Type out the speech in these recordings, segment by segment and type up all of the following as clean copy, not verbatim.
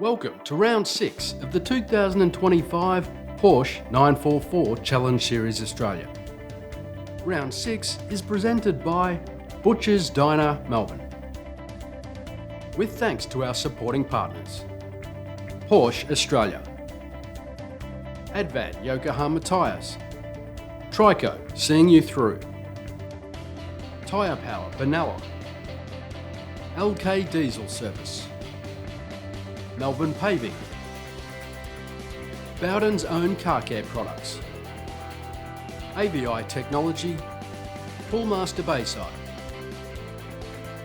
Welcome to round 6 of the 2025 Porsche 944 Challenge Series Australia. Round 6 is presented by Butcher's Diner, Melbourne. With thanks to our supporting partners, Porsche Australia, Advad Yokohama Tyres, Trico seeing you through, Tyrepower Benalla, LK Diesel Service, Melbourne Paving, Bowden's own car care products, AVI Technology, Poolmaster Bayside,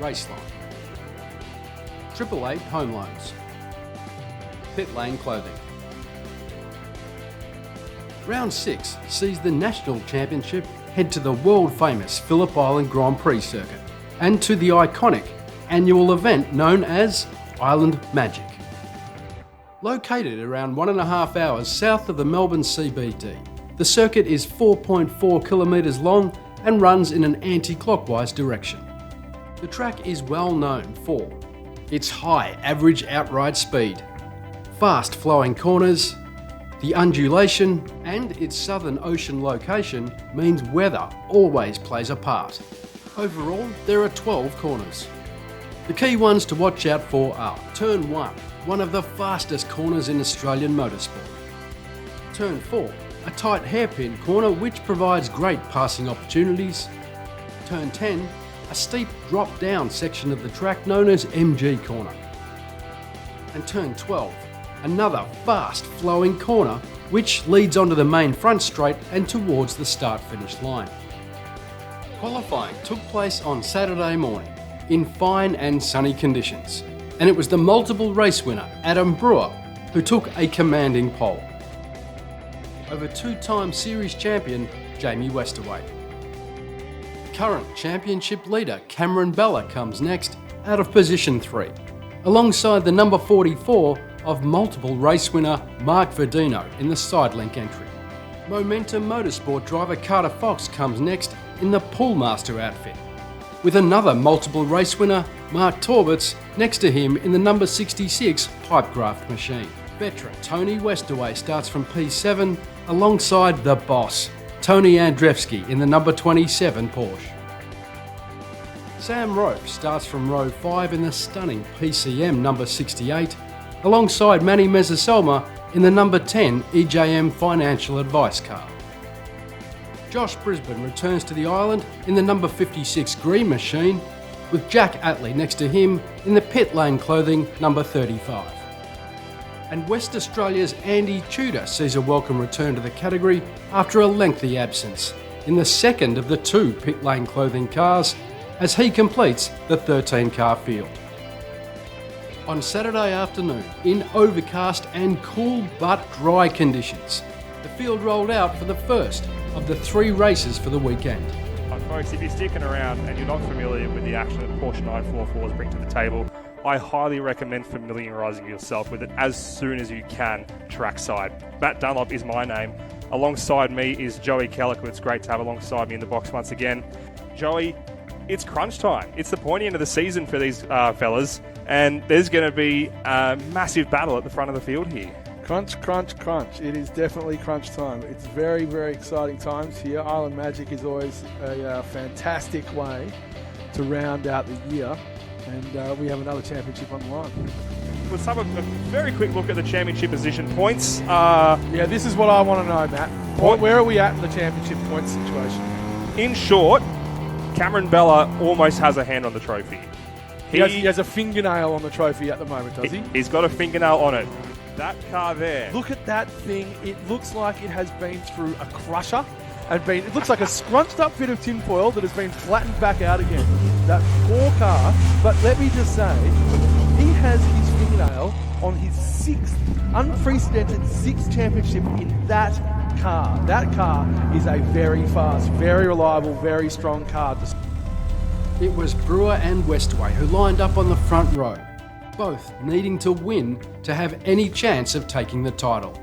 Raceline, 888 Home Loans, Pit Lane Clothing. Round 6 sees the National Championship head to the world-famous Phillip Island Grand Prix circuit and to the iconic annual event known as Island Magic. Located around 1.5 hours south of the Melbourne CBD, the circuit is 4.4 kilometres long and runs in an anti-clockwise direction. The track is well known for its high average outright speed, fast flowing corners, the undulation, and its southern ocean location means weather always plays a part. Overall, there are 12 corners. The key ones to watch out for are Turn 1, one of the fastest corners in Australian motorsport. Turn 4, a tight hairpin corner which provides great passing opportunities. Turn 10, a steep drop-down section of the track known as MG Corner. And Turn 12, another fast-flowing corner which leads onto the main front straight and towards the start-finish line. Qualifying took place on Saturday morning in fine and sunny conditions, and it was the multiple race winner Adam Brewer who took a commanding pole over two-time series champion Jamie Westerway. Current championship leader Cameron Bella comes next out of position 3, alongside the number 44 of multiple race winner Mark Verdino in the sidelink entry. Momentum Motorsport driver Carter Fox comes next in the Poolmaster outfit, with another multiple race winner Mark Torbitz next to him in the number 66 Pipegraft machine. Veteran Tony Westerway starts from P7 alongside the boss Tony Andrzejewski in the number 27 Porsche. Sam Rope starts from row 5 in the stunning PCM number 68 alongside Manny Mezzaselma in the number 10 EJM Financial Advice car. Josh Brisbane returns to the island in the number 56 Green machine, with Jack Atlee next to him in the Pit Lane Clothing number 35. And West Australia's Andy Tudor sees a welcome return to the category after a lengthy absence in the second of the 2 Pit Lane Clothing cars as he completes the 13-car field. On Saturday afternoon, in overcast and cool but dry conditions, the field rolled out for the first of the 3 races for the weekend. Folks, if you're sticking around and you're not familiar with the action that Porsche 944s bring to the table, I highly recommend familiarising yourself with it as soon as you can trackside. Matt Dunlop is my name. Alongside me is Joey Kellick, who it's great to have alongside me in the box once again. Joey, it's crunch time. It's the pointy end of the season for these fellas, and there's going to be a massive battle at the front of the field here. Crunch, crunch, crunch. It is definitely crunch time. It's very, very exciting times here. Island Magic is always a fantastic way to round out the year, and we have another championship on the line. Let's have a very quick look at the championship position points. Yeah, this is what I want to know, Matt. Where are we at in the championship points situation? In short, Cameron Bella almost has a hand on the trophy. He has a fingernail on the trophy at the moment, does he? He's got a fingernail on it. That car there. Look at that thing. It looks like it has been through a crusher and it looks like a scrunched up bit of tinfoil that has been flattened back out again. That poor car. But let me just say, he has his fingernail on his 6th, unprecedented 6th championship in that car. That car is a very fast, very reliable, very strong car. It was Brewer and Westway who lined up on the front row, both needing to win to have any chance of taking the title.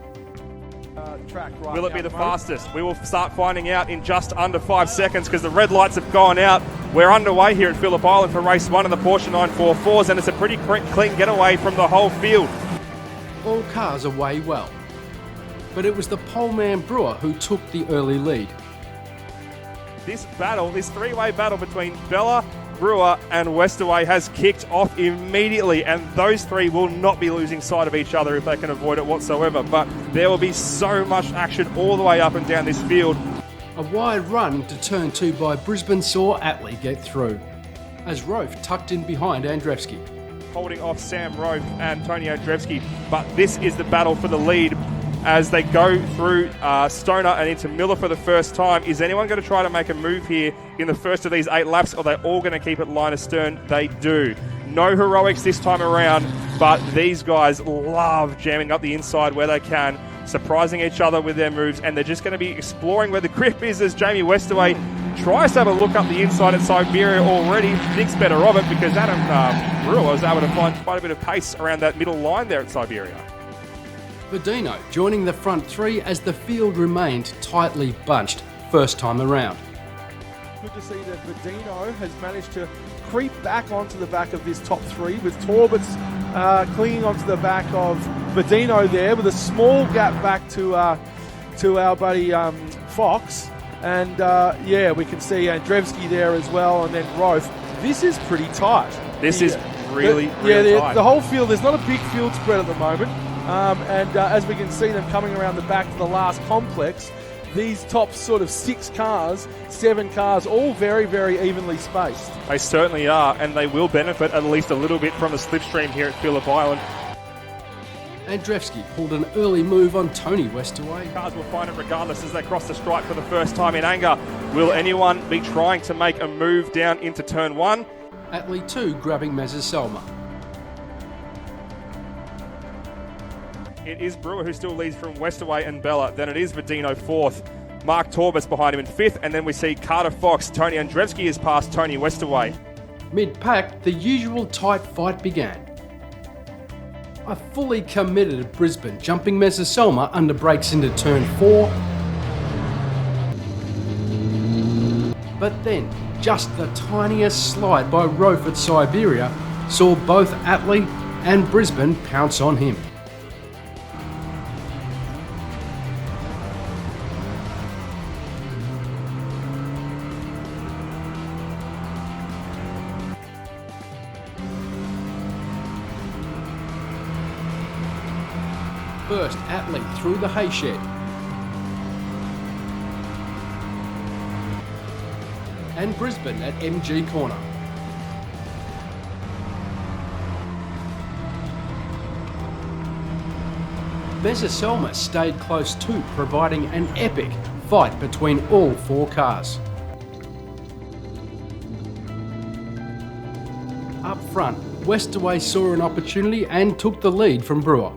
Will it be the fastest? We will start finding out in just under 5 seconds because the red lights have gone out. We're underway here at Phillip Island for race 1 of the Porsche 944s, and it's a pretty clean getaway from the whole field. all cars away well. But it was the poleman Brewer who took the early lead. This battle, this three-way battle between Bella, Brewer and Westaway has kicked off immediately, and those three will not be losing sight of each other if they can avoid it whatsoever. But there will be so much action all the way up and down this field. A wide run into turn 2 by Brisbane saw Atlee get through, as Rofe tucked in behind Andrzejewski. Holding off Sam Rofe and Tony Andrzejewski, but this is the battle for the lead as they go through Stoner and into Miller for the first time. Is anyone going to try to make a move here in the first of these 8 laps, or are they all going to keep it line astern? They do. No heroics this time around, but these guys love jamming up the inside where they can, surprising each other with their moves, and they're just going to be exploring where the grip is as Jamie Westaway tries to have a look up the inside at Siberia already. Thinks better of it because Adam Brewer was able to find quite a bit of pace around that middle line there at Siberia. Verdino joining the front 3 as the field remained tightly bunched first time around. Good to see that Verdino has managed to creep back onto the back of this top 3 with Torbitz clinging onto the back of Verdino there with a small gap back to our buddy Fox. And yeah, we can see Andrzejewski there as well, and then Rofe. This is pretty tight. This is really tight. The whole field, there's not a big field spread at the moment. As we can see them coming around the back to the last complex, these top sort of 6 cars, 7 cars, all very, very evenly spaced. They certainly are, and they will benefit at least a little bit from the slipstream here at Phillip Island. Andrzejewski pulled an early move on Tony Westaway. Cars will find it regardless as they cross the stripe for the first time in anger. Will anyone be trying to make a move down into turn 1? Atlee 2 grabbing Mezzalma. It is Brewer who still leads from Westaway and Bella. Then it is Verdino 4th. Mark Torbitz behind him in 5th. And then we see Carter Fox. Tony Andrzejewski is past Tony Westaway. Mid-pack, the usual tight fight began. A fully committed Brisbane jumping Mezzalma under brakes into turn 4. But then, just the tiniest slide by Rofe at Siberia saw both Atlee and Brisbane pounce on him. First, Atlee through the hay shed. And Brisbane at MG corner. Mezzalma stayed close too, providing an epic fight between all 4 cars. Up front, Westaway saw an opportunity and took the lead from Brewer.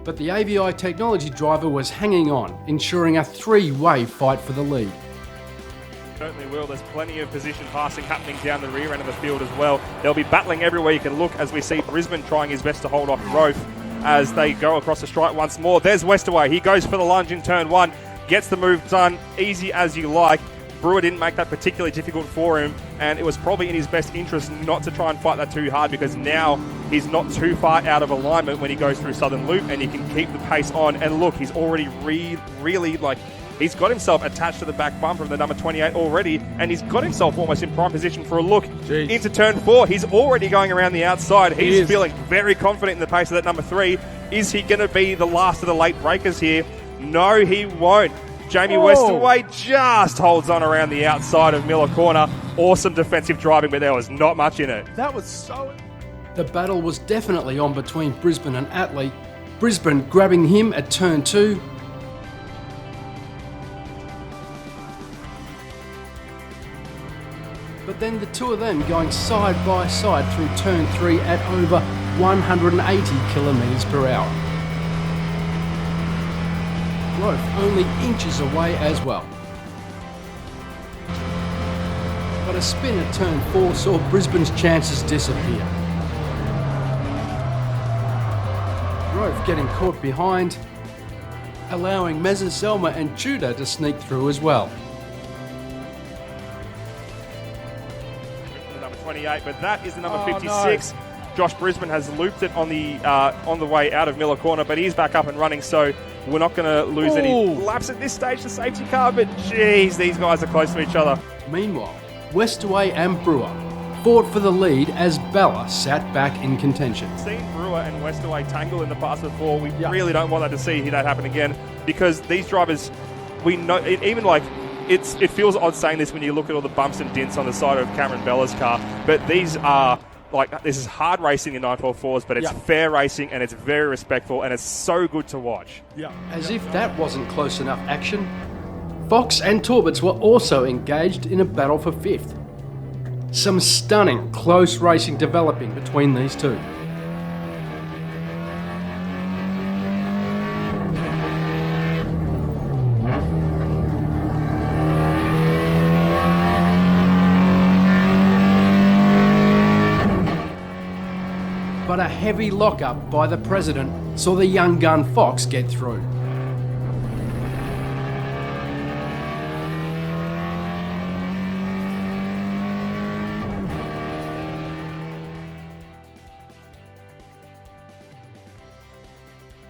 But the AVI technology driver was hanging on, ensuring a 3-way fight for the lead. Certainly will. There's plenty of position passing happening down the rear end of the field as well. They'll be battling everywhere you can look as we see Brisbane trying his best to hold off Rofe as they go across the stripe once more. There's Westaway. He goes for the lunge in turn 1, gets the move done easy as you like. Brewer didn't make that particularly difficult for him, and it was probably in his best interest not to try and fight that too hard because now he's not too far out of alignment when he goes through Southern Loop, and he can keep the pace on. And look, he's already really he's got himself attached to the back bumper of the number 28 already, and he's got himself almost in prime position for a look into turn 4. He's already going around the outside. He's feeling very confident in the pace of that number 3. Is he going to be the last of the late breakers here? No, he won't. Jamie Westaway just holds on around the outside of Miller corner. Awesome defensive driving, but there was not much in it. That was so... The battle was definitely on between Brisbane and Atlee. Brisbane grabbing him at turn 2. But then the two of them going side by side through turn 3 at over 180 kilometres per hour. Rofe only inches away as well. But a spin at turn 4 saw Brisbane's chances disappear. Rofe getting caught behind, allowing Mezzalma and Tudor to sneak through as well. The number 28, but that is the number 56. No. Josh Brisbane has looped it on the way out of Miller Corner, but he's back up and running, so we're not going to lose any laps at this stage, the safety car, but geez, these guys are close to each other. Meanwhile, Westaway and Brewer fought for the lead as Bella sat back in contention. Seen Brewer and Westaway tangle in the past before. We really don't want that to see that happen again, because these drivers, we know, it feels odd saying this when you look at all the bumps and dints on the side of Cameron Bella's car, but these are, this is hard racing in 944s, but it's fair racing and it's very respectful and it's so good to watch. As if that wasn't close enough action, Fox and Torbets were also engaged in a battle for fifth. Some stunning close racing developing between these two. But a heavy lockup by the president saw the young gun Fox get through.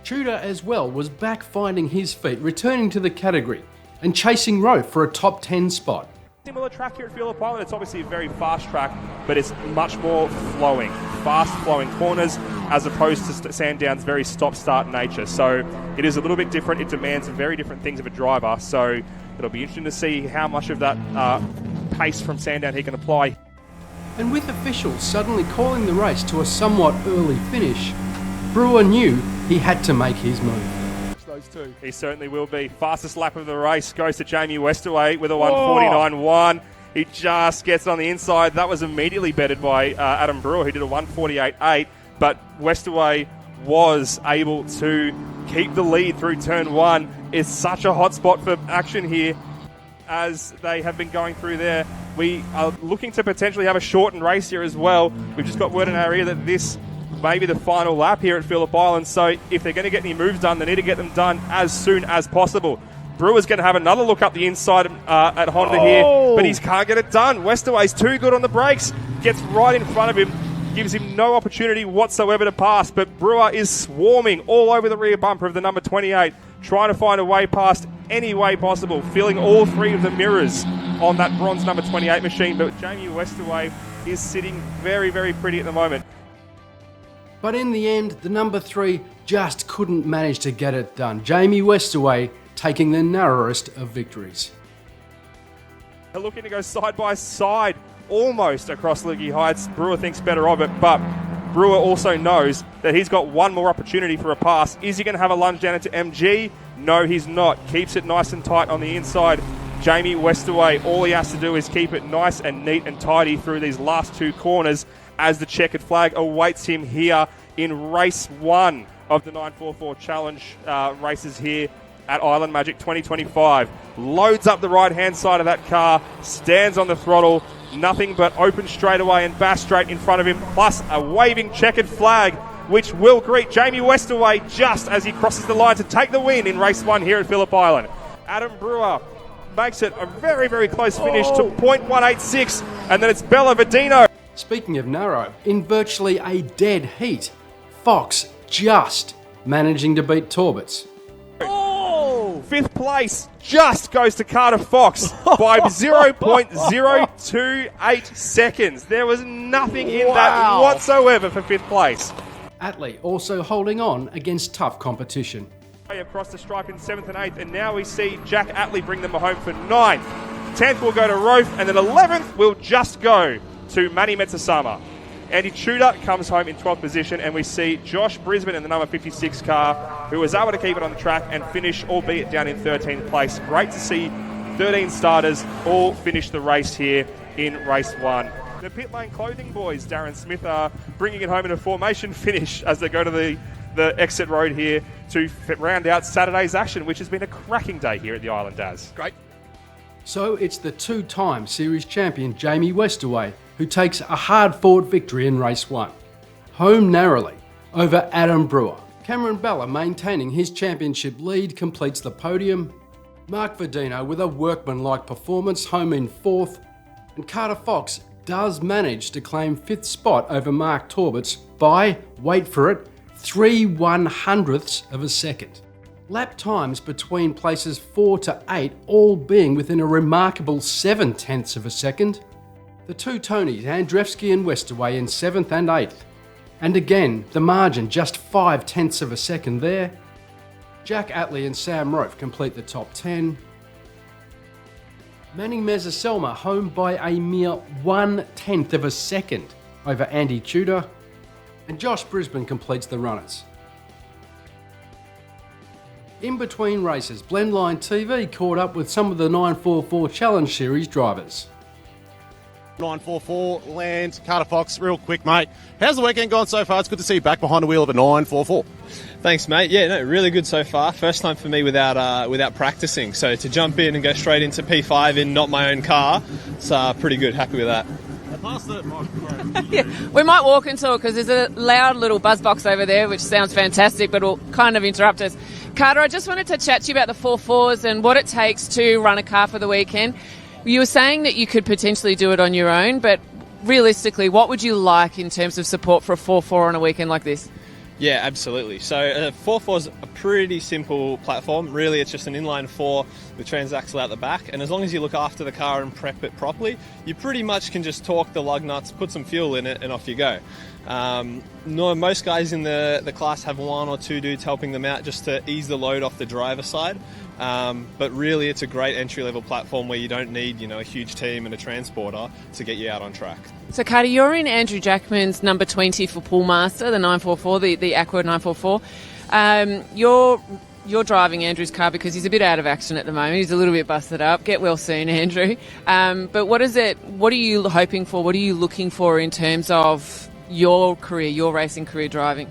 Tudor as well was back finding his feet, returning to the category and chasing Rowe for a top 10 spot. Similar track here at Phillip Island. It's obviously a very fast track, but it's much more flowing, fast flowing corners as opposed to Sandown's very stop-start nature. So it is a little bit different. It demands very different things of a driver. So it'll be interesting to see how much of that pace from Sandown he can apply. And with officials suddenly calling the race to a somewhat early finish, Brewer knew he had to make his move. Those two. He certainly will be. Fastest lap of the race goes to Jamie Westaway with a 149.1. He just gets on the inside. That was immediately bettered by Adam Brewer, who did a 148.8. But Westaway was able to keep the lead through turn one. It's such a hot spot for action here as they have been going through there. We are looking to potentially have a shortened race here as well. We've just got word in our ear that this may be the final lap here at Phillip Island, so if they're going to get any moves done, they need to get them done as soon as possible. Brewer's going to have another look up the inside at Honda here, but he can't get it done. Westaway's too good on the brakes, gets right in front of him, gives him no opportunity whatsoever to pass, but Brewer is swarming all over the rear bumper of the number 28, trying to find a way past any way possible, filling all three of the mirrors on that bronze number 28 machine, but Jamie Westaway is sitting very, very pretty at the moment. But in the end, the number 3 just couldn't manage to get it done. Jamie Westaway taking the narrowest of victories. They're looking to go side by side, almost across Loogie Heights. Brewer thinks better of it, but Brewer also knows that he's got one more opportunity for a pass. Is he going to have a lunge down into MG? No, he's not. Keeps it nice and tight on the inside. Jamie Westaway, all he has to do is keep it nice and neat and tidy through these last two corners as the checkered flag awaits him here in race 1 of the 944 Challenge races here at Island Magic 2025. Loads up the right-hand side of that car, stands on the throttle, nothing but open straightaway and bass straight in front of him, plus a waving checkered flag, which will greet Jamie Westaway just as he crosses the line to take the win in race 1 here at Phillip Island. Adam Brewer makes it a very, very close finish to .186, and then it's Bella Verdino. Speaking of narrow, in virtually a dead heat, Fox just managing to beat Torbets. Fifth place just goes to Carter Fox by 0.028 seconds. There was nothing in that whatsoever for fifth place. Attlee also holding on against tough competition. Across the stripe in 7th and 8th, and now we see Jack Attlee bring them home for 9th. 10th will go to Rofe, and then 11th will just go to Manny Metsasama. Andy Tudor comes home in 12th position, and we see Josh Brisbane in the number 56 car, who was able to keep it on the track and finish, albeit down in 13th place. Great to see 13 starters all finish the race here in race 1. The pit lane clothing boys, Darren Smith, are bringing it home in a formation finish as they go to the exit road here to round out Saturday's action, which has been a cracking day here at the Island Daz. Great. So it's the two-time series champion Jamie Westaway who takes a hard-fought victory in race 1. Home narrowly over Adam Brewer. Cameron Bella, maintaining his championship lead, completes the podium. Mark Verdino with a workmanlike performance, home in 4th. And Carter Fox does manage to claim 5th spot over Mark Torbert's by, wait for it, 3/100ths of a second. Lap times between places 4 to 8 all being within a remarkable 7/10ths of a second. The two Tonys, Andrzejewski and Westerway, in 7th and 8th. And again, the margin just 5/10ths of a second there. Jack Attlee and Sam Rofe complete the top 10. Manny Mezzaselma home by a mere 1/10th of a second over Andy Tudor. And Josh Brisbane completes the runners. In between races, Blendline TV caught up with some of the 944 Challenge Series drivers. 944 lands, Carter Fox, real quick, mate. How's the weekend gone so far? It's good to see you back behind the wheel of a 944. Thanks, mate. Yeah, no, really good so far. First time for me without practicing. So to jump in and go straight into P5 in not my own car, it's pretty good. Happy with that. Yeah, we might walk into it because there's a loud little buzz box over there, which sounds fantastic, but will kind of interrupt us. Carter, I just wanted to chat to you about the 4.4s and what it takes to run a car for the weekend. You were saying that you could potentially do it on your own, but realistically, what would you like in terms of support for a 4.4 on a weekend like this? Yeah, absolutely. So 4.4 is a pretty simple platform. Really, it's just an inline 4 with transaxle out the back. And as long as you look after the car and prep it properly, you pretty much can just torque the lug nuts, put some fuel in it, and off you go. Most guys in the class have 1 or 2 dudes helping them out just to ease the load off the driver's side. But really, it's a great entry-level platform where you don't need, a huge team and a transporter to get you out on track. So, Carter, you're in Andrew Jackman's number 20 for Poolmaster, the 944, the Aqua 944. You're driving Andrew's car because he's a bit out of action at the moment. He's a little bit busted up. Get well soon, Andrew. But what are you hoping for? What are you looking for in terms of your career, your racing career driving?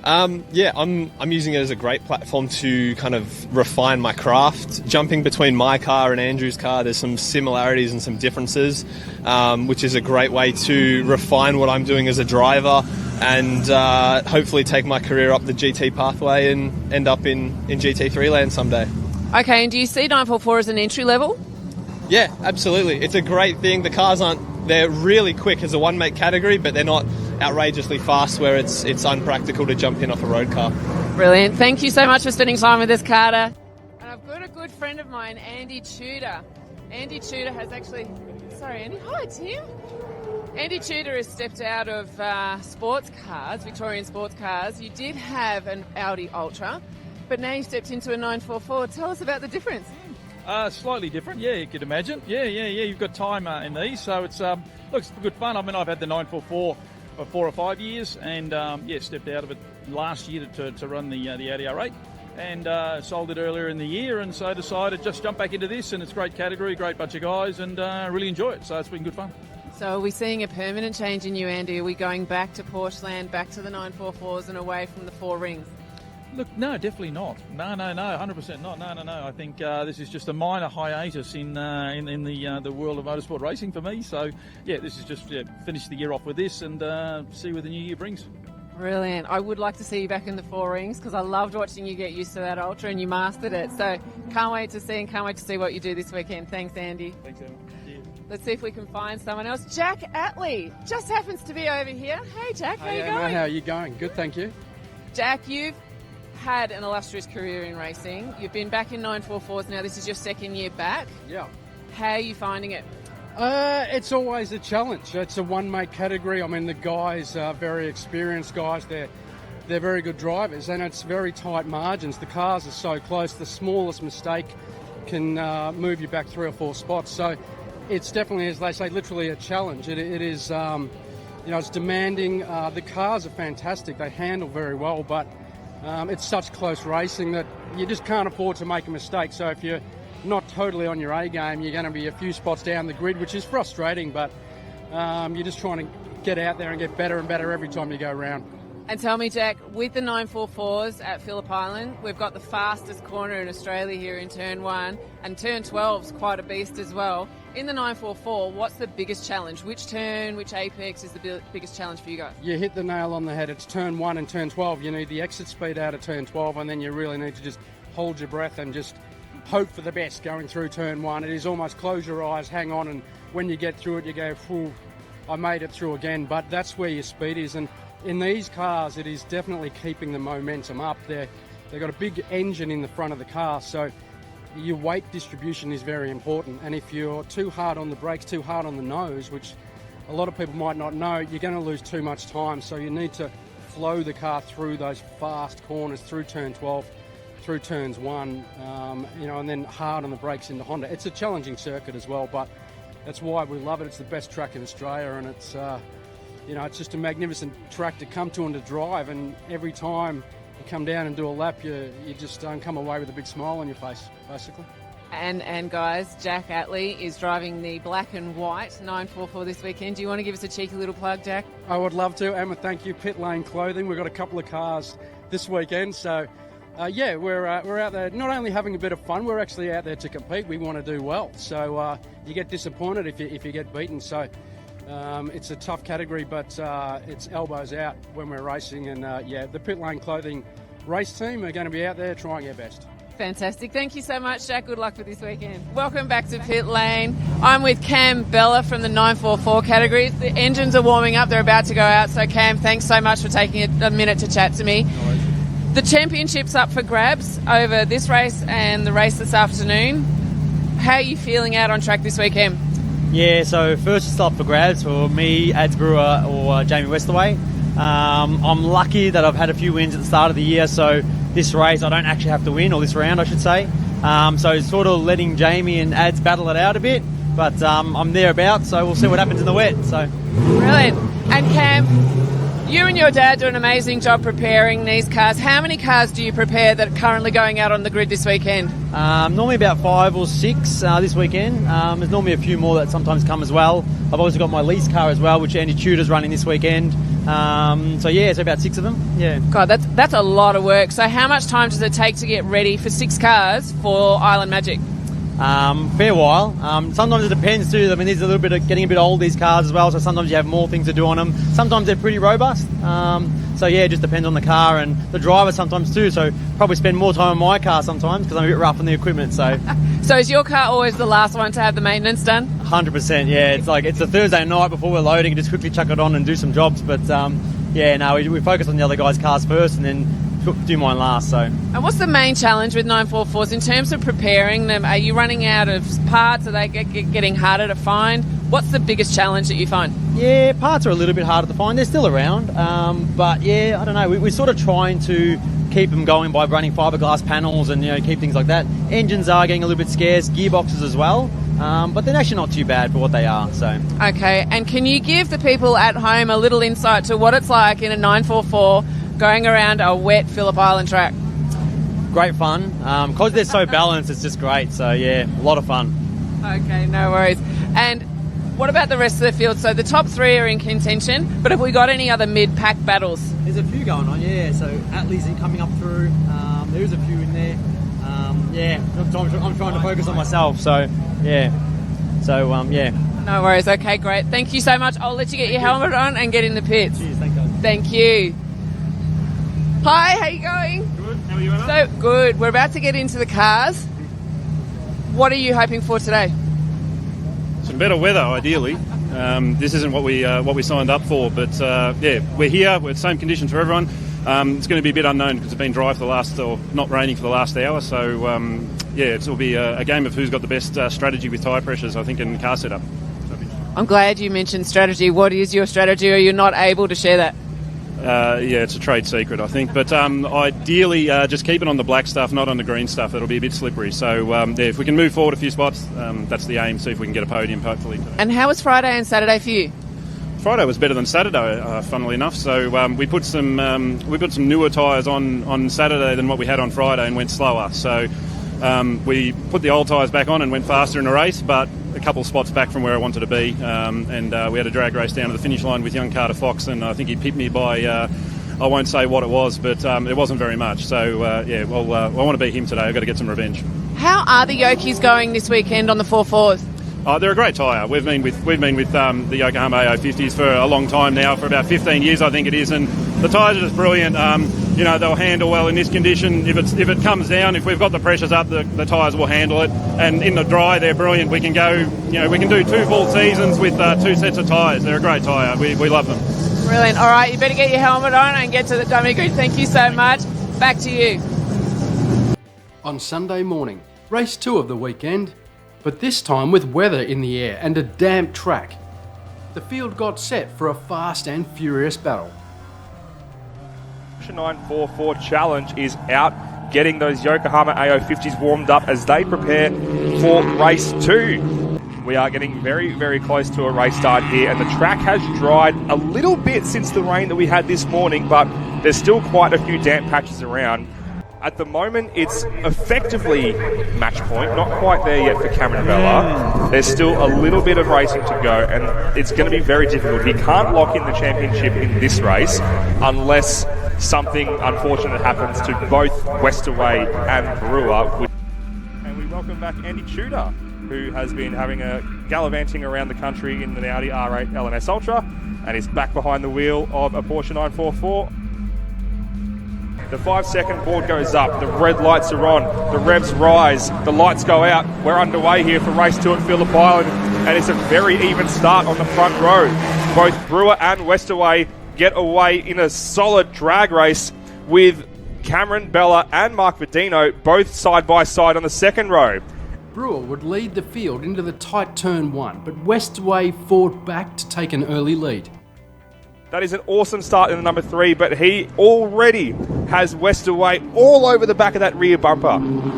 I'm using it as a great platform to kind of refine my craft. Jumping between my car and Andrew's car, there's some similarities and some differences, which is a great way to refine what I'm doing as a driver and hopefully take my career up the GT pathway and end up in GT3 land someday. Okay, and do you see 944 as an entry level? Yeah, absolutely. It's a great thing. The cars they're really quick as a one-make category, but they're not outrageously fast where it's unpractical to jump in off a road car. Brilliant. Thank you so much for spending time with us, Carter. And I've got a good friend of mine, Andy Tudor. Andy Tudor has actually... Sorry, Andy. Hi, Tim. Andy Tudor has stepped out of sports cars, Victorian sports cars. You did have an Audi Ultra, but now you stepped into a 944. Tell us about the difference. Slightly different, yeah, you could imagine. Yeah, you've got time in these, so it's looks good fun. I mean, I've had the 944 for 4 or 5 years, and stepped out of it last year to run the Audi R8, and sold it earlier in the year, and so decided just jump back into this, and it's a great category, great bunch of guys, and really enjoy it, so it's been good fun. So are we seeing a permanent change in you, Andy? Are we going back to Porsche land, back to the 944s and away from the 4 rings? Look, no, definitely not. No, 100% not. No. I think this is just a minor hiatus in the world of motorsport racing for me. So, yeah, this is just finish the year off with this and see what the new year brings. Brilliant. I would like to see you back in the 4 rings because I loved watching you get used to that Ultra and you mastered it. So, can't wait to see what you do this weekend. Thanks, Andy. Thanks, Emma. Yeah. Let's see if we can find someone else. Jack Attlee just happens to be over here. Hey, Jack, how you going? How are you going? Good, thank you. Jack, you've had an illustrious career in racing. You've been back in 944s now. This is your 2nd year back. Yeah. How are you finding it? It's always a challenge. It's a one-make category. I mean, the guys are very experienced guys. They're very good drivers, and it's very tight margins. The cars are so close. The smallest mistake can move you back 3 or 4 spots. So it's definitely, as they say, literally a challenge. It is, it's demanding. The cars are fantastic. They handle very well, but it's such close racing that you just can't afford to make a mistake. So if you're not totally on your A game, you're going to be a few spots down the grid, which is frustrating, but you're just trying to get out there and get better and better every time you go around. And tell me, Jack, with the 944s at Phillip Island, we've got the fastest corner in Australia here in Turn 1, and Turn 12's quite a beast as well. In the 944, what's the biggest challenge? Which turn, which apex is the biggest challenge for you guys? You hit the nail on the head. It's Turn 1 and Turn 12. You need the exit speed out of Turn 12, and then you really need to just hold your breath and just hope for the best going through Turn 1. It is almost close your eyes, hang on, and when you get through it, you go, I made it through again. But that's where your speed is, and in these cars, it is definitely keeping the momentum up. They've got a big engine in the front of the car, so your weight distribution is very important. And if you're too hard on the brakes, too hard on the nose, which a lot of people might not know, you're going to lose too much time. So you need to flow the car through those fast corners, through turn 12, through turns 1, and then hard on the brakes into Honda. It's a challenging circuit as well, but that's why we love it. It's the best track in Australia, and it's it's just a magnificent track to come to and to drive. And every time you come down and do a lap, you just come away with a big smile on your face, basically. And guys, Jack Atley is driving the black and white 944 this weekend. Do you want to give us a cheeky little plug, Jack? I would love to, Emma. Thank you. Pit Lane Clothing. We've got a couple of cars this weekend, so we're out there not only having a bit of fun, we're actually out there to compete. We want to do well, so you get disappointed if you get beaten. So it's a tough category, but it's elbows out when we're racing. And the Pit Lane Clothing race team are going to be out there trying their best. Fantastic. Thank you so much, Jack. Good luck with this weekend. Welcome back to Pit Lane. I'm with Cam Bella from the 944 categories. The engines are warming up. They're about to go out. So, Cam, thanks so much for taking a minute to chat to me. The championship's up for grabs over this race and the race this afternoon. How are you feeling out on track this weekend? Yeah, so first it's up for grabs for me, Ads Brewer or Jamie Westerway. I'm lucky that I've had a few wins at the start of the year, so this race I don't actually have to win, or this round I should say. So sort of letting Jamie and Ads battle it out a bit, but I'm thereabouts, so we'll see what happens in the wet. So brilliant. And Cam, you and your dad do an amazing job preparing these cars. How many cars do you prepare that are currently going out on the grid this weekend? Normally about 5 or 6 this weekend. There's normally a few more that sometimes come as well. I've also got my lease car as well, which Andy Tudor's running this weekend. So about 6 of them. Yeah. God, that's a lot of work. So how much time does it take to get ready for 6 cars for Island Magic? Fair while. Sometimes it depends too. I mean, these are getting a bit old, these cars as well, so sometimes you have more things to do on them. Sometimes they're pretty robust. It just depends on the car and the driver sometimes too, so probably spend more time on my car sometimes because I'm a bit rough on the equipment. So So is your car always the last one to have the maintenance done? 100%, yeah. It's a Thursday night before we're loading, just quickly chuck it on and do some jobs. But we focus on the other guys' cars first and then do mine last. So. And what's the main challenge with 944s in terms of preparing them? Are you running out of parts? Are they getting harder to find? What's the biggest challenge that you find? Yeah, parts are a little bit harder to find. They're still around, but I don't know. We're sort of trying to keep them going by running fiberglass panels and keep things like that. Engines are getting a little bit scarce, gearboxes as well, but they're actually not too bad for what they are. So okay, and can you give the people at home a little insight to what it's like in a 944 going around a wet Phillip Island track? Great fun. Because they're so balanced, it's just great. So yeah, a lot of fun. Okay, no worries. And what about the rest of the field? So the top 3 are in contention, but have we got any other mid-pack battles? There's a few going on, yeah. So Atlee's coming up through. There's a few in there. I'm trying to focus on myself. So yeah. No worries. Okay, great. Thank you so much. I'll let you get your helmet on and get in the pits. Cheers, thank you. Thank you. Hi, how you going? Good. How are you, Anna? So good. We're about to get into the cars. What are you hoping for today? Some better weather, ideally. This isn't what we signed up for, but we're here. We're the same conditions for everyone. It's going to be a bit unknown because it's been dry not raining for the last hour. So it'll be a game of who's got the best strategy with tyre pressures, I think, in car setup. I'm glad you mentioned strategy. What is your strategy? Or are you not able to share that? It's a trade secret, I think. But ideally, just keep it on the black stuff, not on the green stuff. It'll be a bit slippery. So, if we can move forward a few spots, that's the aim. See if we can get a podium, hopefully. Today. And how was Friday and Saturday for you? Friday was better than Saturday, funnily enough. So we put some newer tyres on Saturday than what we had on Friday and went slower. So we put the old tyres back on and went faster in the race, but a couple of spots back from where I wanted to be. And we had a drag race down to the finish line with young Carter Fox, and I think he pipped me by, I won't say what it was, but it wasn't very much. So, I want to beat him today. I've got to get some revenge. How are the Yokies going this weekend on the 4.4s? They're a great tyre. We've been with the Yokohama AO50s for a long time now, for about 15 years I think it is, and the tyres are just brilliant. they'll handle well in this condition. If it comes down, if we've got the pressures up, the tyres will handle it. And in the dry, they're brilliant. We can go, we can do 2 full seasons with 2 sets of tyres. They're a great tyre. We love them. Brilliant. All right, you better get your helmet on and get to the dummy grid. Thank you so much. Back to you. On Sunday morning, race 2 of the weekend, but this time with weather in the air and a damp track. The field got set for a fast and furious battle. Porsche 944 Challenge is out, getting those Yokohama AO50s warmed up as they prepare for race 2. We are getting very, very close to a race start here, and the track has dried a little bit since the rain that we had this morning, but there's still quite a few damp patches around. At the moment, it's effectively match point, not quite there yet for Cameron Bella. There's still a little bit of racing to go, and it's going to be very difficult. He can't lock in the championship in this race unless something unfortunate happens to both Westaway and Brewer. And we welcome back Andy Tudor, who has been having a gallivanting around the country in the Audi R8 LMS Ultra, and is back behind the wheel of a Porsche 944. The 5-second board goes up, the red lights are on, the revs rise, the lights go out. We're underway here for race 2 at Phillip Island, and it's a very even start on the front row. Both Brewer and Westaway get away in a solid drag race with Cameron Bella and Mark Verdino both side by side on the second row. Brewer would lead the field into the tight turn 1, but Westaway fought back to take an early lead. That is an awesome start in the number 3, but he already has Westaway all over the back of that rear bumper.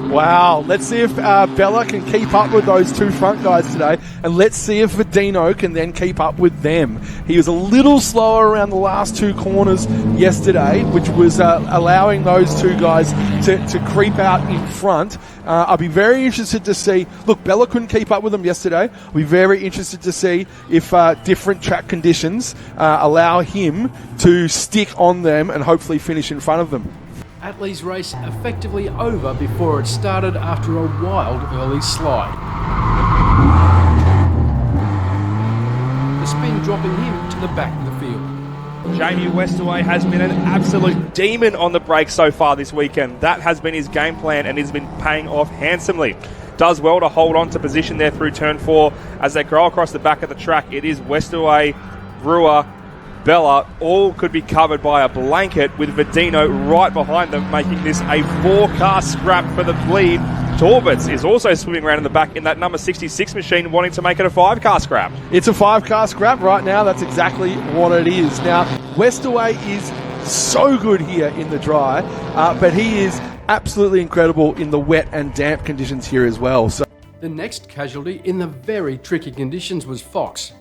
Wow, let's see if Bella can keep up with those 2 front guys today, and let's see if Verdino can then keep up with them. He was a little slower around the last 2 corners yesterday, which was allowing those 2 guys to creep out in front. I'll be very interested to see. Look, Bella couldn't keep up with them yesterday. I'll be very interested to see if different track conditions allow him to stick on them and hopefully finish in front of them. Atlee's race effectively over before it started after a wild early slide. The spin dropping him to the back of the field. Jamie Westaway has been an absolute demon on the brakes so far this weekend. That has been his game plan and has been paying off handsomely. Does well to hold on to position there through turn 4 as they go across the back of the track. It is Westaway, Brewer, Bella, all could be covered by a blanket with Verdino right behind them, making this a 4-car scrap for the lead. Torbitz is also swimming around in the back in that number 66 machine, wanting to make it a 5-car scrap. It's a 5-car scrap right now. That's exactly what it is. Now, Westaway is so good here in the dry, but he is absolutely incredible in the wet and damp conditions here as well. So the next casualty in the very tricky conditions was Fox.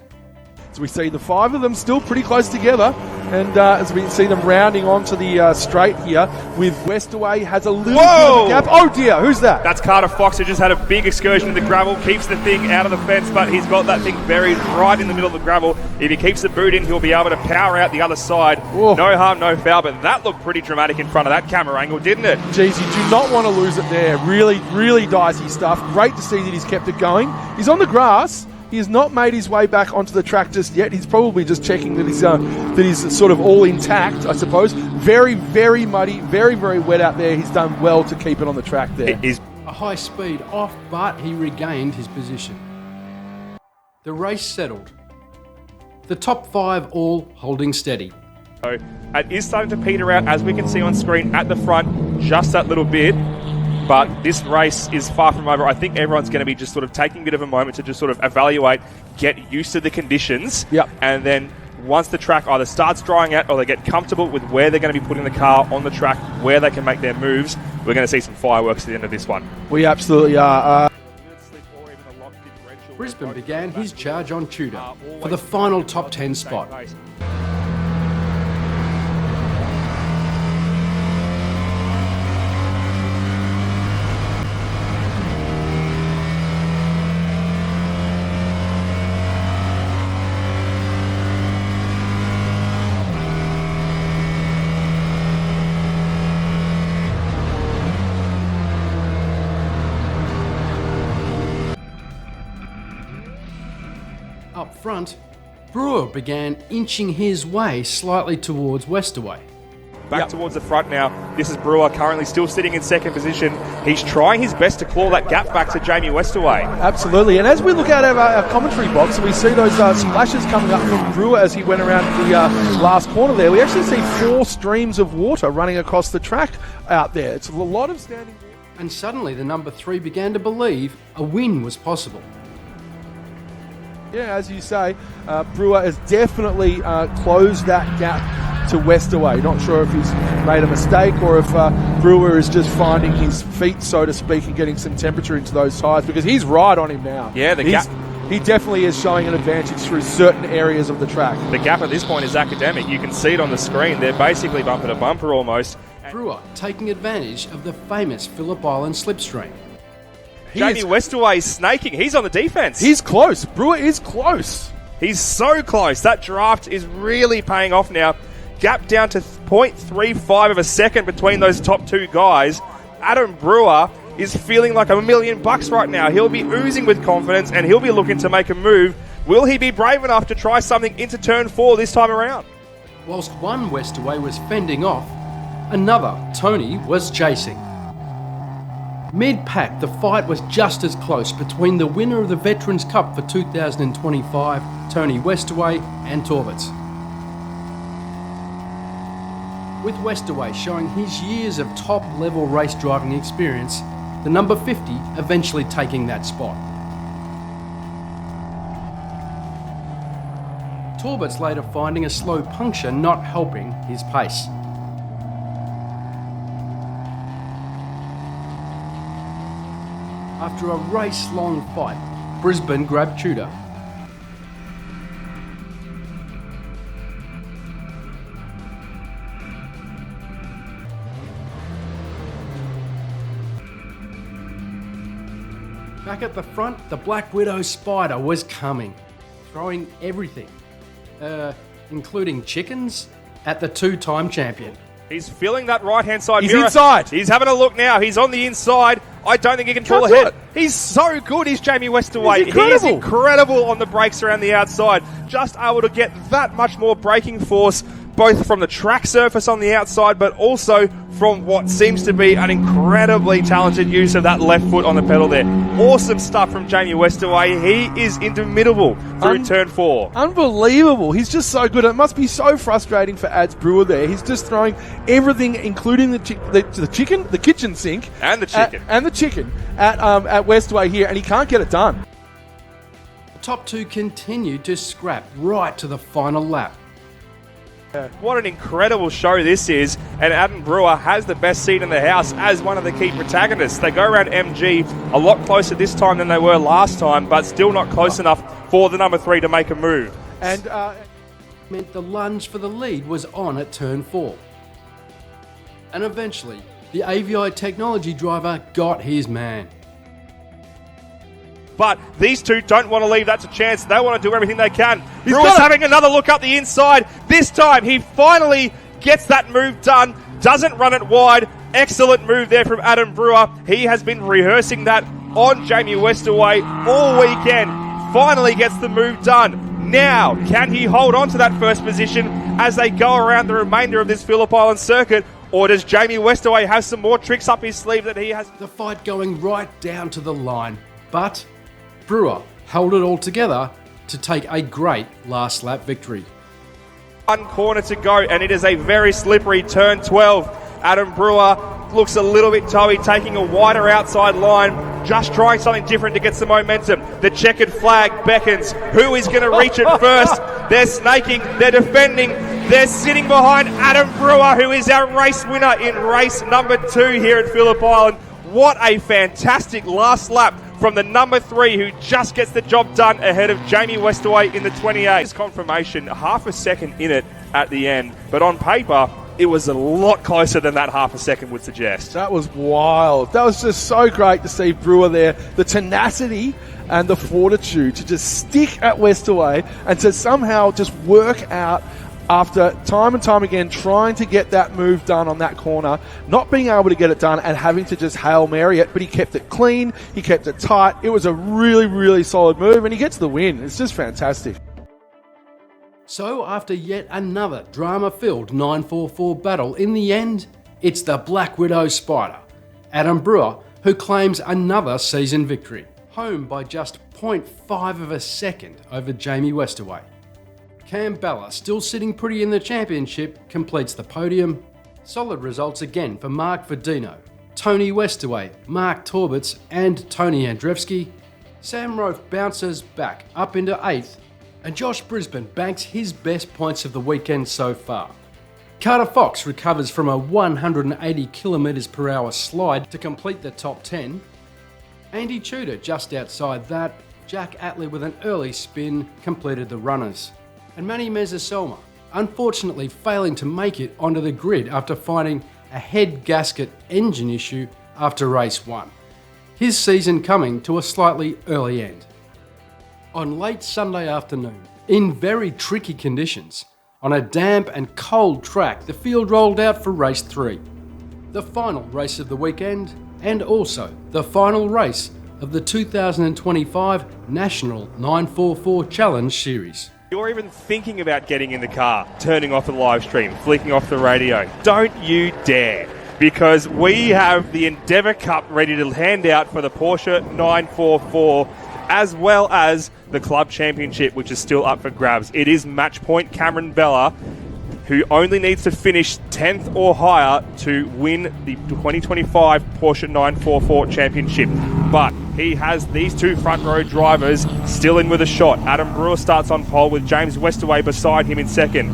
we see the 5 of them still pretty close together, and as we see them rounding onto the straight here, with Westaway has a little bit of a gap. Oh dear, who's that? That's Carter Fox, who just had a big excursion in the gravel, keeps the thing out of the fence, but he's got that thing buried right in the middle of the gravel. If he keeps the boot in, he'll be able to power out the other side. Whoa. No harm, no foul, but that looked pretty dramatic in front of that camera angle, didn't it? Geez, you do not want to lose it there. Really, really dicey stuff. Great to see that he's kept it going. He's on the grass. He has not made his way back onto the track just yet. He's probably just checking that he's sort of all intact, I suppose. Very, very muddy, very, very wet out there. He's done well to keep it on the track there. It is a high speed off, but he regained his position. The race settled. The top 5 all holding steady. So it is starting to peter out, as we can see on screen at the front, just that little bit. But this race is far from over. I think everyone's going to be just sort of taking a bit of a moment to just sort of evaluate, get used to the conditions. Yep. And then once the track either starts drying out or they get comfortable with where they're going to be putting the car on the track, where they can make their moves, we're going to see some fireworks at the end of this one. We absolutely are. Brisbane began his charge on Tudor for the final top 10 spot. Up front, Brewer began inching his way slightly towards Westaway. back towards the front now. This is Brewer currently still sitting in second position. He's trying his best to claw that gap back to Jamie Westaway. Absolutely, and as we look out of our commentary box and we see those splashes coming up from Brewer as he went around the last corner there, we actually see 4 streams of water running across the track out there. It's a lot of standing there. And suddenly the number 3 began to believe a win was possible. Yeah, as you say, Brewer has definitely closed that gap to Westaway. Not sure if he's made a mistake or if Brewer is just finding his feet, so to speak, and getting some temperature into those tyres, because he's right on him now. Yeah, he definitely is showing an advantage through certain areas of the track. The gap at this point is academic. You can see it on the screen. They're basically bumper to bumper almost. Brewer taking advantage of the famous Phillip Island slipstream. Jamie Westaway snaking. He's on the defense. He's close. Brewer is close. He's so close. That draft is really paying off now. Gap down to 0.35 of a second between those top 2 guys. Adam Brewer is feeling like $1 million right now. He'll be oozing with confidence and he'll be looking to make a move. Will he be brave enough to try something into turn 4 this time around? Whilst one Westaway was fending off, another, Tony, was chasing. Mid-pack, the fight was just as close between the winner of the Veterans Cup for 2025, Tony Westaway, and Torberts. With Westaway showing his years of top-level race driving experience, the number 50 eventually taking that spot. Torberts later finding a slow puncture not helping his pace. After a race-long fight, Brisbane grabbed Tudor. Back at the front, the Black Widow Spider was coming, throwing everything, including chickens, at the 2-time champion. He's feeling that right-hand side He's mirror. inside. He's having a look now. He's on the inside. I don't think he can pull ahead. He's so good. He's Jamie Westaway. He is incredible on the brakes around the outside. Just able to get that much more braking force, both from the track surface on the outside, but also from what seems to be an incredibly talented use of that left foot on the pedal there. Awesome stuff from Jamie Westaway. He is indomitable through turn 4. Unbelievable. He's just so good. It must be so frustrating for Ads Brewer there. He's just throwing everything, including the kitchen sink. And the chicken. At Westaway here, and he can't get it done. The top 2 continued to scrap right to the final lap. What an incredible show this is, and Adam Brewer has the best seat in the house as one of the key protagonists. They go around MG a lot closer this time than they were last time, but still not close enough for the number 3 to make a move. And meant the lunge for the lead was on at turn 4. And eventually, the AVI technology driver got his man. But these two don't want to leave that to chance. They want to do everything they can. Brewer's having another look up the inside. This time, he finally gets that move done. Doesn't run it wide. Excellent move there from Adam Brewer. He has been rehearsing that on Jamie Westaway all weekend. Finally gets the move done. Now, can he hold on to that first position as they go around the remainder of this Phillip Island circuit? Or does Jamie Westaway have some more tricks up his sleeve that he has? The fight going right down to the line. But Brewer held it all together to take a great last lap victory. One corner to go, and it is a very slippery turn 12. Adam Brewer looks a little bit toey, taking a wider outside line, just trying something different to get some momentum. The checkered flag beckons. Who is going to reach it first? They're snaking, they're defending, they're sitting behind Adam Brewer, who is our race winner in race number 2 here at Phillip Island. What a fantastic last lap from the number 3, who just gets the job done ahead of Jamie Westaway in the 28. It's confirmation, half a second in it at the end, but on paper, it was a lot closer than that half a second would suggest. That was wild. That was just so great to see Brewer there. The tenacity and the fortitude to just stick at Westaway and to somehow just work out after time and time again trying to get that move done on that corner, not being able to get it done and having to just Hail Mary it, but he kept it clean, he kept it tight. It was a really, really solid move, and he gets the win. It's just fantastic. So after yet another drama-filled 944 battle, in the end, it's the Black Widow Spider, Adam Brewer, who claims another season victory, home by just 0.5 of a second over Jamie Westaway. Cam Bella, still sitting pretty in the championship, completes the podium. Solid results again for Mark Verdino, Tony Westaway, Mark Torberts and Tony Andrzejewski. Sam Rofe bounces back up into 8th, and Josh Brisbane banks his best points of the weekend so far. Carter Fox recovers from a 180 km/h slide to complete the top 10. Andy Tudor just outside that. Jack Atley with an early spin completed the runners. And Manny Mesoselma, unfortunately failing to make it onto the grid after finding a head gasket engine issue after race 1. His season coming to a slightly early end. On late Sunday afternoon, in very tricky conditions, on a damp and cold track, the field rolled out for race 3. The final race of the weekend, and also the final race of the 2025 National 944 Challenge Series. You're even thinking about getting in the car, turning off the live stream, flicking off the radio. Don't you dare, because we have the Endeavour Cup ready to hand out for the Porsche 944, as well as the Club Championship, which is still up for grabs. It is match point Cameron Bella, who only needs to finish 10th or higher to win the 2025 Porsche 944 Championship. But he has these two front row drivers still in with a shot. Adam Brewer starts on pole with James Westaway beside him in second.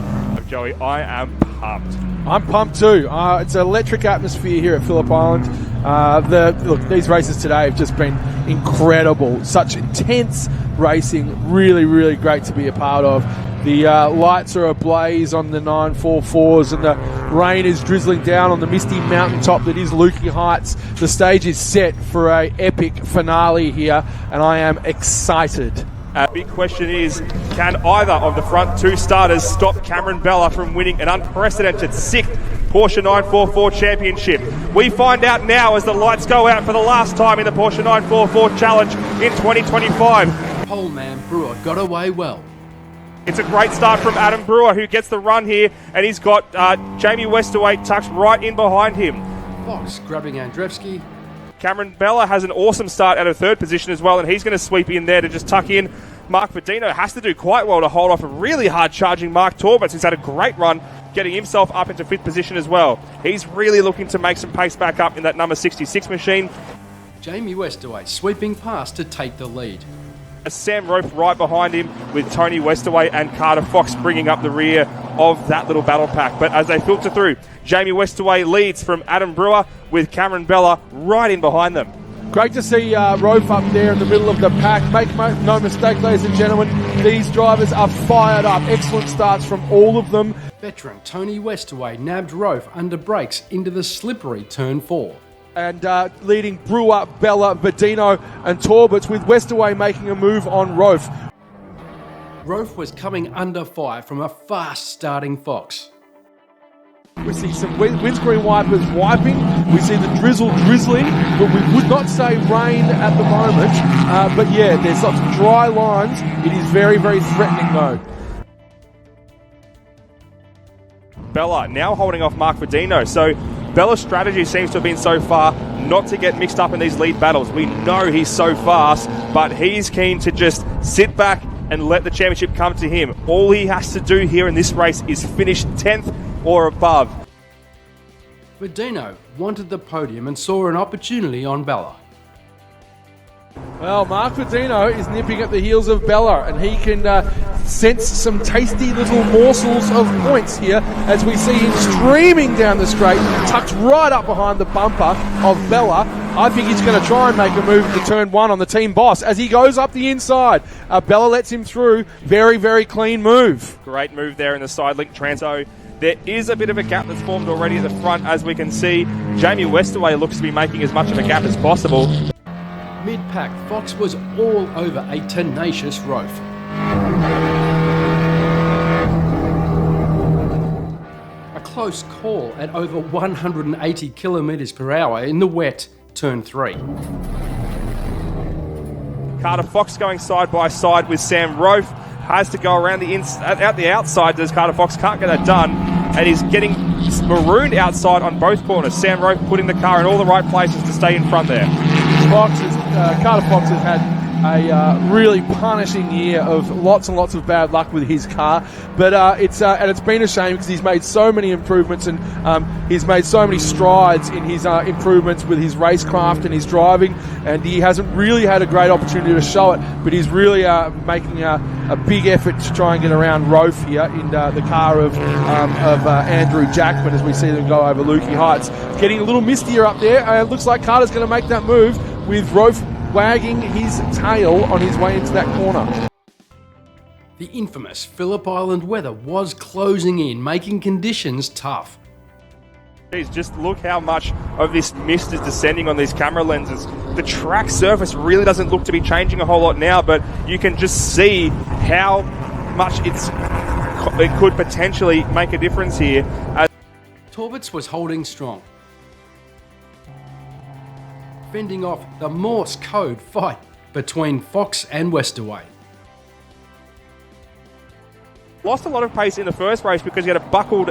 Joey, I am pumped. I'm pumped too. It's an electric atmosphere here at Phillip Island. Look, these races today have just been incredible. Such intense racing. Really, really great to be a part of. The lights are ablaze on the 944s and the rain is drizzling down on the misty mountaintop that is Lukey Heights. The stage is set for an epic finale here and I am excited. Big question is, can either of the front two starters stop Cameron Bella from winning an unprecedented 6th Porsche 944 Championship? We find out now as the lights go out for the last time in the Porsche 944 Challenge in 2025. Pole man Brewer got away well. It's a great start from Adam Brewer, who gets the run here, and he's got Jamie Westaway tucked right in behind him. Fox grabbing Andrzejewski. Cameron Bella has an awesome start out of 3rd position as well, and he's going to sweep in there to just tuck in. Mark Verdino has to do quite well to hold off a really hard charging Mark Torberts, who's had a great run, getting himself up into 5th position as well. He's really looking to make some pace back up in that number 66 machine. Jamie Westaway sweeping past to take the lead. Sam Rofe right behind him with Tony Westaway and Carter Fox bringing up the rear of that little battle pack. But as they filter through, Jamie Westaway leads from Adam Brewer with Cameron Bella right in behind them. Great to see Rofe up there in the middle of the pack. Make no mistake, ladies and gentlemen, these drivers are fired up. Excellent starts from all of them. Veteran Tony Westaway nabbed Rofe under brakes into the slippery turn 4. And leading Brewer, Bella, Verdino and Torberts, with Westaway making a move on Rofe. Rofe was coming under fire from a fast starting Fox. We see some windscreen wipers wiping. We see the drizzle drizzling, but we would not say rain at the moment. But yeah, there's lots of dry lines. It is very, very threatening though. Bella now holding off Mark Verdino. So Bella's strategy seems to have been so far not to get mixed up in these lead battles. We know he's so fast, but he's keen to just sit back and let the championship come to him. All he has to do here in this race is finish 10th or above. Verdino wanted the podium and saw an opportunity on Bella. Well, Mark Verdino is nipping at the heels of Bella, and he can sense some tasty little morsels of points here as we see him streaming down the straight, tucked right up behind the bumper of Bella. I think he's going to try and make a move to turn 1 on the team boss as he goes up the inside. Bella lets him through. Very, very clean move. Great move there in the side link transo. There is a bit of a gap that's formed already at the front, as we can see. Jamie Westaway looks to be making as much of a gap as possible. Mid-pack, Fox was all over a tenacious Rofe. A close call at over 180 km/h in the wet turn 3. Carter Fox going side by side with Sam Rofe. has to go around out the outside. Does Carter Fox can't get that done, and he's getting marooned outside on both corners. Sam Rowe putting the car in all the right places to stay in front there. Carter Fox has had a really punishing year of lots and lots of bad luck with his car, but it's been a shame because he's made so many improvements and he's made so many strides in his improvements with his racecraft and his driving, and he hasn't really had a great opportunity to show it, but he's really making a big effort to try and get around Rofe here in the car of Andrew Jackman as we see them go over Lukey Heights. Getting a little mistier up there. It looks like Carter's going to make that move with Rofe wagging his tail on his way into that corner. The infamous Phillip Island weather was closing in, making conditions tough. Jeez, just look how much of this mist is descending on these camera lenses. The track surface really doesn't look to be changing a whole lot now, but you can just see how much it could potentially make a difference here. Torberts was holding strong, fending off the Morse code fight between Fox and Westaway. Lost a lot of pace in the first race because he had a buckled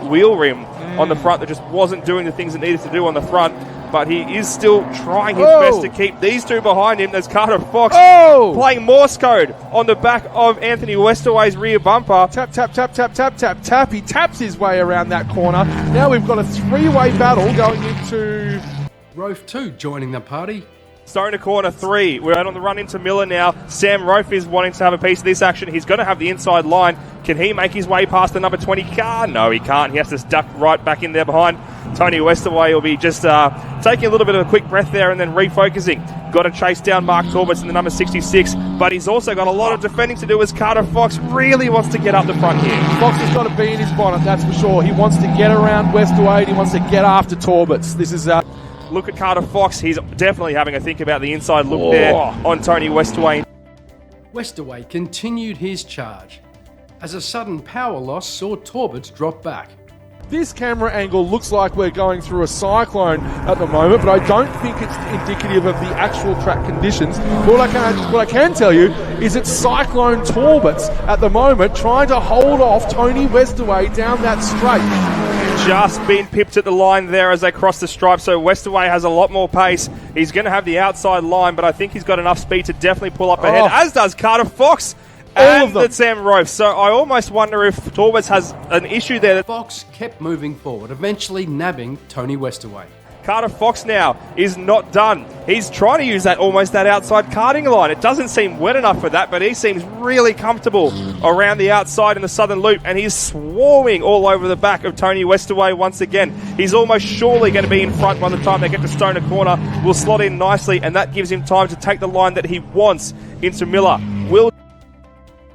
wheel rim on the front that just wasn't doing the things it needed to do on the front. But he is still trying his best to keep these two behind him. There's Carter Fox playing Morse code on the back of Anthony Westaway's rear bumper. Tap, tap, tap, tap, tap, tap, tap. He taps his way around that corner. Now we've got a three-way battle going into... Rofe 2 joining the party. Stoner corner 3. We're out on the run into Miller now. Sam Rofe is wanting to have a piece of this action. He's going to have the inside line. Can he make his way past the number 20 car? No, he can't. He has to duck right back in there behind. Tony Westaway will be just taking a little bit of a quick breath there and then refocusing. Got to chase down Mark Torberts in the number 66, but he's also got a lot of defending to do as Carter Fox really wants to get up the front here. Fox has got to be in his bonnet, that's for sure. He wants to get around Westaway and he wants to get after Torberts. This is... Look at Carter Fox. He's definitely having a think about the inside look there on Tony Westaway. Westaway continued his charge as a sudden power loss saw Torberts drop back. This camera angle looks like we're going through a cyclone at the moment, but I don't think it's indicative of the actual track conditions. What I can tell you is it's Cyclone Torberts at the moment trying to hold off Tony Westaway down that straight. Just been pipped at the line there as they cross the stripe, so Westaway has a lot more pace. He's going to have the outside line, but I think he's got enough speed to definitely pull up ahead, as does Carter Fox and Sam Rofe. So I almost wonder if Torberts has an issue there. Fox kept moving forward, eventually nabbing Tony Westaway. Carter Fox now is not done. He's trying to use that outside karting line. It doesn't seem wet enough for that, but he seems really comfortable around the outside in the southern loop, and he's swarming all over the back of Tony Westaway once again. He's almost surely going to be in front by the time they get to Stoner Corner. Will slot in nicely, and that gives him time to take the line that he wants into Miller. Will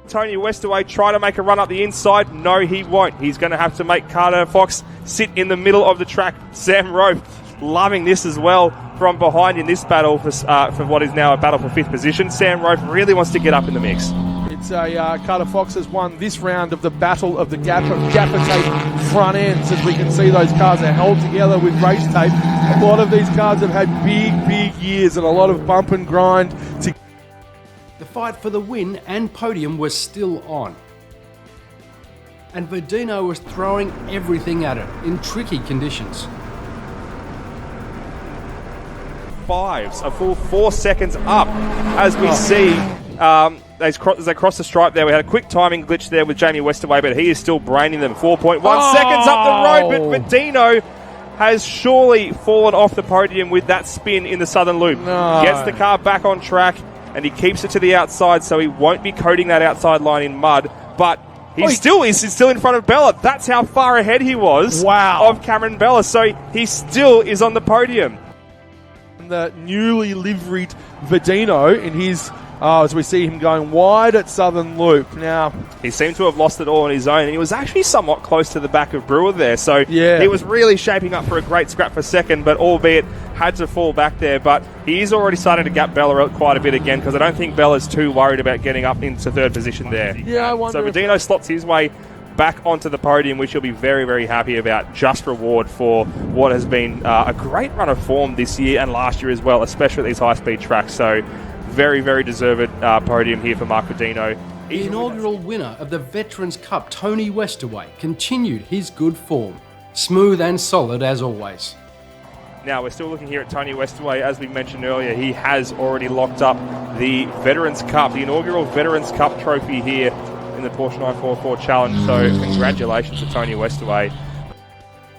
Tony Westaway try to make a run up the inside? No, he won't. He's going to have to make Carter Fox sit in the middle of the track. Sam Rowe loving this as well from behind in this battle for what is now a battle for 5th position. Sam Rowe really wants to get up in the mix. It's Carter Fox has won this round of the battle of the gaffer tape front ends. As we can see, those cars are held together with race tape. A lot of these cars have had big years and a lot of bump and grind. The fight for the win and podium was still on, and Verdino was throwing everything at it in tricky conditions. A full 4 seconds up as we see as they cross the stripe there. We had a quick timing glitch there with Jamie Westaway, but he is still braining them. 4.1 seconds up the road, but Verdino has surely fallen off the podium with that spin in the southern loop. Gets the car back on track and he keeps it to the outside, so he won't be coating that outside line in mud, but he's still in front of Bella. That's how far ahead he was of Cameron Bella, so he still is on the podium. The newly liveried Verdino in his, as we see him going wide at Southern Loop. Now, he seemed to have lost it all on his own, and he was actually somewhat close to the back of Brewer there, so he was really shaping up for a great scrap for second, but albeit had to fall back there. But he is already starting to gap Bella quite a bit again, because I don't think Bella's too worried about getting up into 3rd position there. Yeah, I wonder. So Verdino slots his way back onto the podium, which he'll be very happy about. Just reward for what has been a great run of form this year and last year as well, especially at these high-speed tracks. So very deserved podium here for Mark Verdino. The inaugural winner of the Veterans Cup, Tony Westaway, continued his good form. Smooth and solid as always. Now, we're still looking here at Tony Westaway. As we mentioned earlier, he has already locked up the Veterans Cup, the inaugural Veterans Cup trophy here in the Porsche 944 Challenge. So congratulations to Tony Westaway.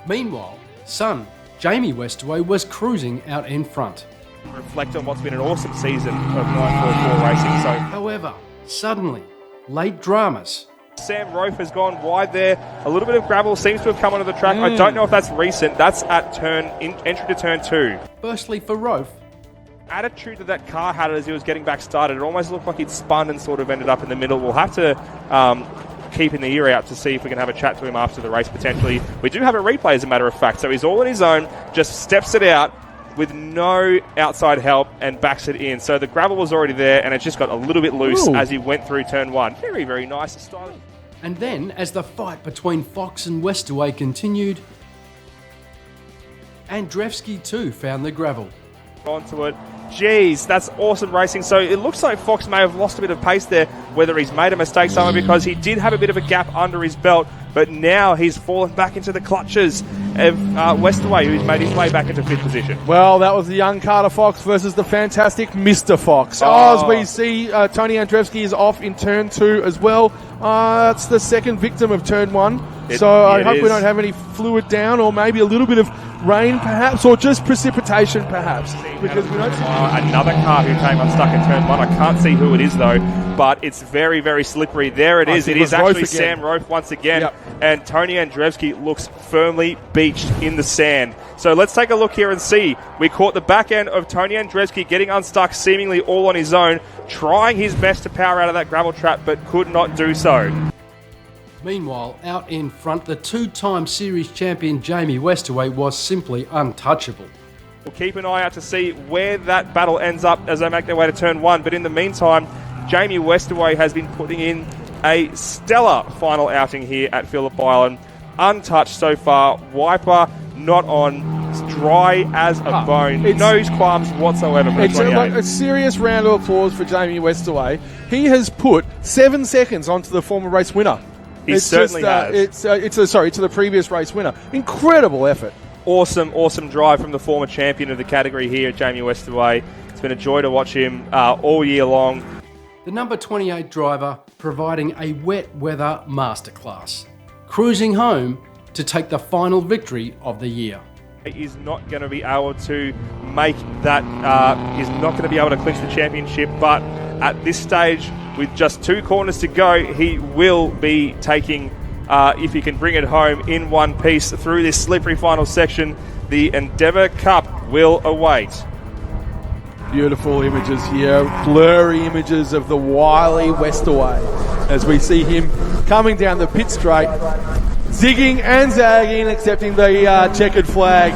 Meanwhile, son Jamie Westaway was cruising out in front. Reflect on what's been an awesome season of 944 racing. So, However, suddenly, late dramas. Sam Rofe has gone wide there. A little bit of gravel seems to have come onto the track. I don't know if that's recent. That's at entry to turn 2. Firstly for Rofe, Attitude that that car had as he was getting back started, it almost looked like he'd spun and sort of ended up in the middle. We'll have to keeping the ear out to see if we can have a chat to him after the race potentially. We do have a replay as a matter of fact, so he's all on his own, just steps it out with no outside help and backs it in. So the gravel was already there and it just got a little bit loose as he went through turn 1. Very, very nice and stylish. and then as the fight between Fox and Westaway continued, Andrzejewski too found the gravel. Onto it. Jeez, that's awesome racing. So it looks like Fox may have lost a bit of pace there, whether he's made a mistake somewhere, because he did have a bit of a gap under his belt, but now he's fallen back into the clutches of Westaway, who's made his way back into 5th position. Well, that was the young Carter Fox versus the fantastic Mr. Fox. As we see, Tony Andrzejewski is off in turn 2 as well. That's the second victim of turn 1. I hope we don't have any fluid down, or maybe a little bit of rain perhaps, or just precipitation perhaps, because we don't see another car who came unstuck in turn 1. I can't see who it is though, but it's very, very slippery. There it is. It is actually Sam Rofe once again, and Tony Andrzejewski looks firmly beached in the sand. So let's take a look here and see. We caught the back end of Tony Andrzejewski getting unstuck seemingly all on his own, trying his best to power out of that gravel trap, but could not do so. Meanwhile, out in front, the two-time series champion Jamie Westaway was simply untouchable. We'll keep an eye out to see where that battle ends up as they make their way to turn 1. But in the meantime, Jamie Westaway has been putting in a stellar final outing here at Phillip Island. Untouched so far, wiper not on, dry as a bone, no qualms whatsoever. It's a serious round of applause for Jamie Westaway. He has put 7 seconds onto the former race winner. He certainly has. It's to the previous race winner. Incredible effort. Awesome drive from the former champion of the category here, Jamie Westaway. It's been a joy to watch him all year long. The number 28 driver providing a wet weather masterclass, cruising home to take the final victory of the year. Is not going to be able to make that, is not going to be able to clinch the championship, but at this stage, with just 2 corners to go, he will be taking, if he can bring it home in one piece through this slippery final section, the Endeavour Cup will await. Beautiful images here, blurry images of the wily Westaway as we see him coming down the pit straight, zigging and zagging, accepting the checkered flag.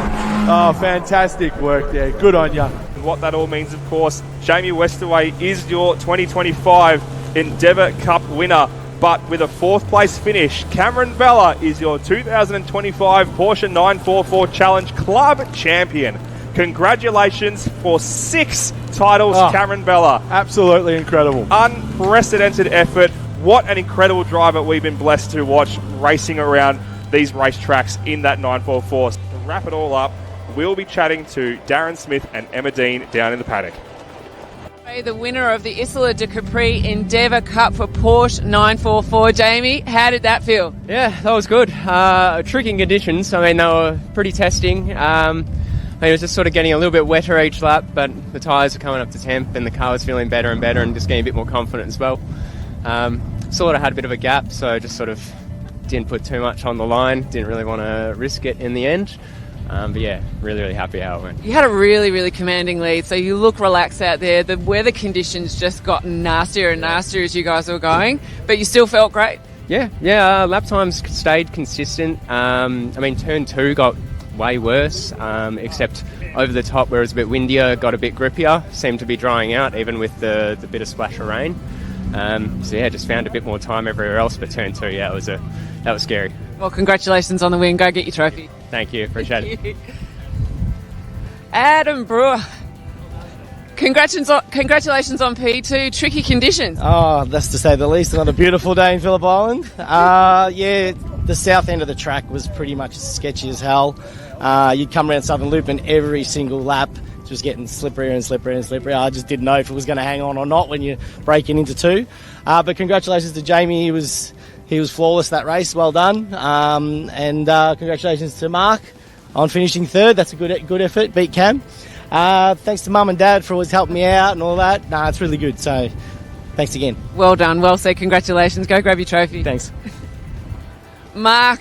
Oh, fantastic work there. Good on you. And what that all means, of course, Jamie Westaway is your 2025 Endeavour Cup winner. But with a 4th place finish, Cameron Vella is your 2025 Porsche 944 Challenge Club champion. Congratulations for 6 titles, Cameron Vella. Absolutely incredible. Unprecedented effort. What an incredible driver we've been blessed to watch racing around these racetracks in that 944. To wrap it all up, we'll be chatting to Darren Smith and Emma Dean down in the paddock. The winner of the Isla de Capri Endeavour Cup for Porsche 944. Jamie, how did that feel? Yeah, that was good. Tricky conditions. I mean, they were pretty testing. It was just sort of getting a little bit wetter each lap, but the tyres were coming up to temp and the car was feeling better and better and just getting a bit more confident as well. Sort of had a bit of a gap, so just sort of didn't put too much on the line. Didn't really want to risk it in the end. But yeah, really happy how it went. You had a really commanding lead, so you look relaxed out there. The weather conditions just got nastier and nastier as you guys were going, but you still felt great. Yeah, lap times stayed consistent. I mean, turn 2 got way worse, except over the top where it was a bit windier, got a bit grippier, seemed to be drying out even with the bit of splash of rain. So yeah, just found a bit more time everywhere else, but turn 2, yeah, that was scary. Well, congratulations on the win. Go get your trophy. Thank you, appreciate it. Adam Brewer. Congratulations on P2. Tricky conditions. Oh, that's to say the least. Another beautiful day in Phillip Island. Yeah, the south end of the track was pretty much sketchy as hell. You'd come around Southern Loop and every single lap just getting slipperier and slipperier and slipperier. I just didn't know if it was going to hang on or not when you're breaking into two. But congratulations to Jamie. He was flawless that race. Well done. And congratulations to Mark on finishing third. That's a good effort. Beat Cam. Thanks to Mum and Dad for always helping me out and all that. It's really good. So thanks again. Well done. Well said. Congratulations. Go grab your trophy. Thanks. Mark,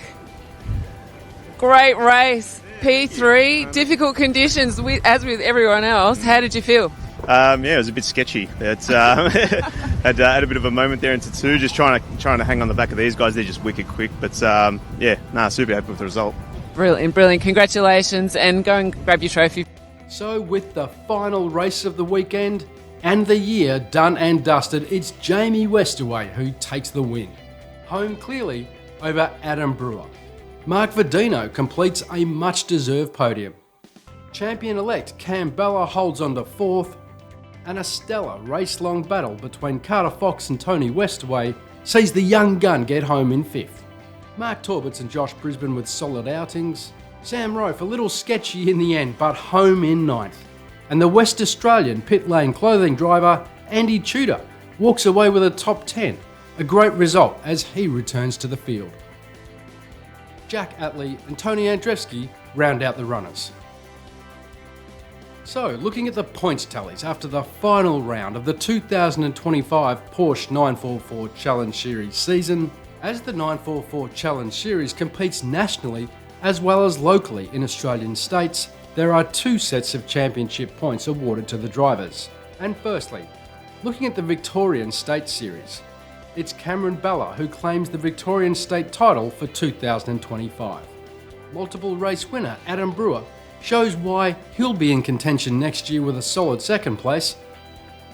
great race. P3, difficult conditions as with everyone else. How did you feel? Yeah, it was a bit sketchy. It's had a bit of a moment there into two, just trying to hang on the back of these guys. They're just wicked quick, but super happy with the result. Brilliant. Congratulations, and go and grab your trophy. So with the final race of the weekend and the year done and dusted, it's Jamie Westaway who takes the win. Home clearly over Adam Brewer. Mark Verdino completes a much-deserved podium. Champion-elect Cam Bella holds on to fourth, and a stellar race-long battle between Carter Fox and Tony Westaway sees the young gun get home in fifth. Mark Torberts and Josh Brisbane with solid outings. Sam Rofe a little sketchy in the end, but home in ninth. And the West Australian pit lane clothing driver Andy Tudor walks away with a top 10, a great result as he returns to the field. Jack Atley and Tony Andrzejewski round out the runners. So, looking at the points tallies after the final round of the 2025 Porsche 944 Challenge Series season, as the 944 Challenge Series competes nationally as well as locally in Australian states, there are two sets of championship points awarded to the drivers. And firstly, looking at the Victorian State Series, it's Cameron Bella who claims the Victorian State title for 2025. Multiple race winner Adam Brewer shows why he'll be in contention next year with a solid second place.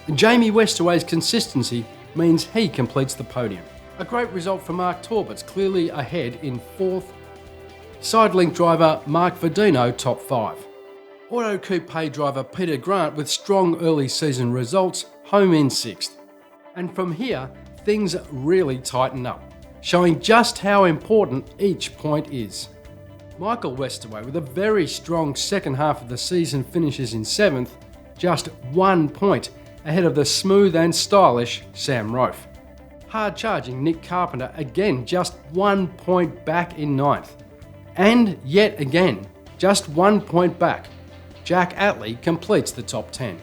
And Jamie Westaway's consistency means he completes the podium. A great result for Mark Torberts, clearly ahead in fourth. Sidelink driver Mark Verdino top 5. Auto Coupe driver Peter Grant with strong early season results, home in 6th. And from here, things really tighten up, showing just how important each point is. Michael Westaway with a very strong second half of the season finishes in 7th, just 1 point ahead of the smooth and stylish Sam Rofe. Hard charging Nick Carpenter again just 1 point back in 9th. And yet again, just 1 point back, Jack Atley completes the top 10.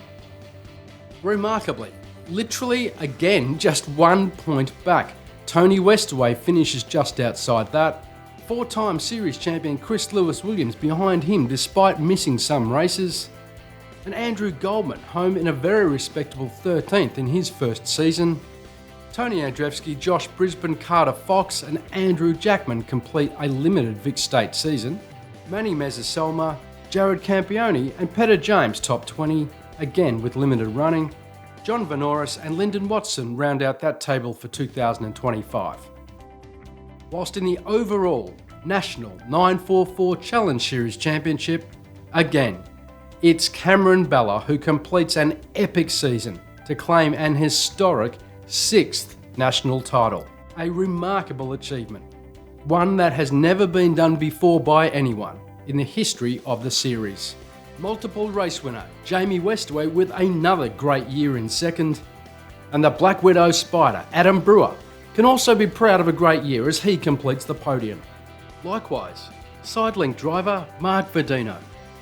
Remarkably, literally again just 1 point back, Tony Westaway finishes just outside that. Four-time series champion Chris Lewis-Williams behind him despite missing some races. And Andrew Goldman home in a very respectable 13th in his first season. Tony Andrzejewski, Josh Brisbane, Carter Fox and Andrew Jackman complete a limited Vic State season. Manny Mezzaselma, Jared Campione and Peter James top 20, again with limited running. John Vanoris and Lyndon Watson round out that table for 2025. Whilst in the overall National 944 Challenge Series Championship, again, it's Cameron Bella who completes an epic season to claim an historic 6th national title. A remarkable achievement, one that has never been done before by anyone in the history of the series. Multiple race winner Jamie Westaway with another great year in 2nd, and the Black Widow Spider Adam Brewer can also be proud of a great year as he completes the podium. Likewise, Sidelink driver Mark Verdino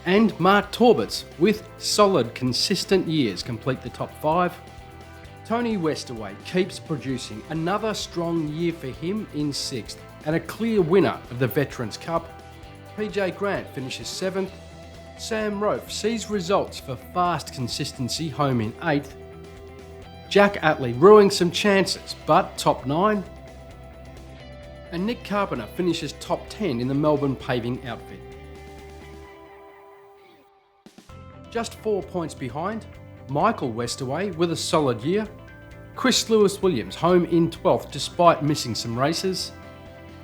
and Mark Torberts with solid consistent years complete the top 5. Tony Westaway keeps producing another strong year for him in 6th and a clear winner of the Veterans Cup. PJ Grant finishes 7th. Sam Rofe sees results for fast consistency home in 8th. Jack Atley ruining some chances but top 9. And Nick Carpenter finishes top 10 in the Melbourne Paving outfit. Just 4 points behind, Michael Westaway with a solid year. Chris Lewis-Williams home in 12th despite missing some races.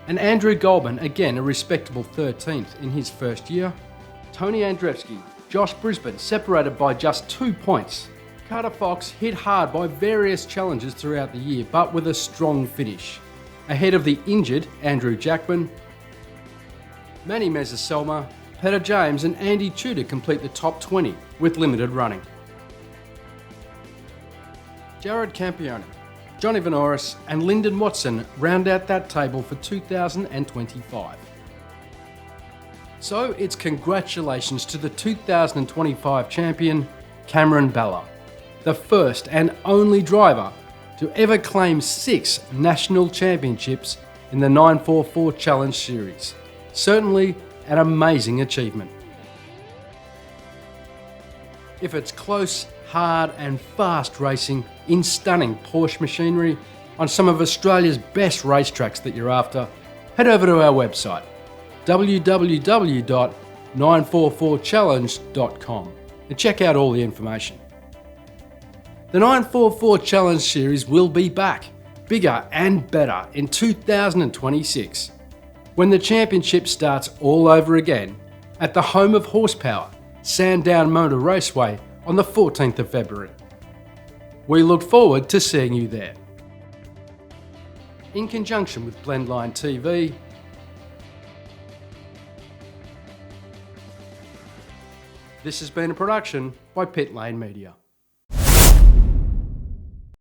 And Andrew Goldman again a respectable 13th in his first year. Tony Andrzejewski, Josh Brisbane separated by just 2 points Carter Fox hit hard by various challenges throughout the year, but with a strong finish. Ahead of the injured Andrew Jackman, Manny Mezzaselma, Peter James and Andy Tudor complete the top 20 with limited running. Jared Campione, Johnny Vanoris and Lyndon Watson round out that table for 2025. So it's congratulations to the 2025 champion, Cameron Bella, the first and only driver to ever claim 6 national championships in the 944 Challenge Series. Certainly an amazing achievement. If it's close, hard and fast racing in stunning Porsche machinery on some of Australia's best racetracks that you're after, head over to our website www.944challenge.com and check out all the information. The 944 Challenge Series will be back, bigger and better in 2026, when the championship starts all over again at the home of horsepower, Sandown Motor Raceway, on the 14th of February. We look forward to seeing you there. In conjunction with Blendline TV, this has been a production by Pit Lane Media.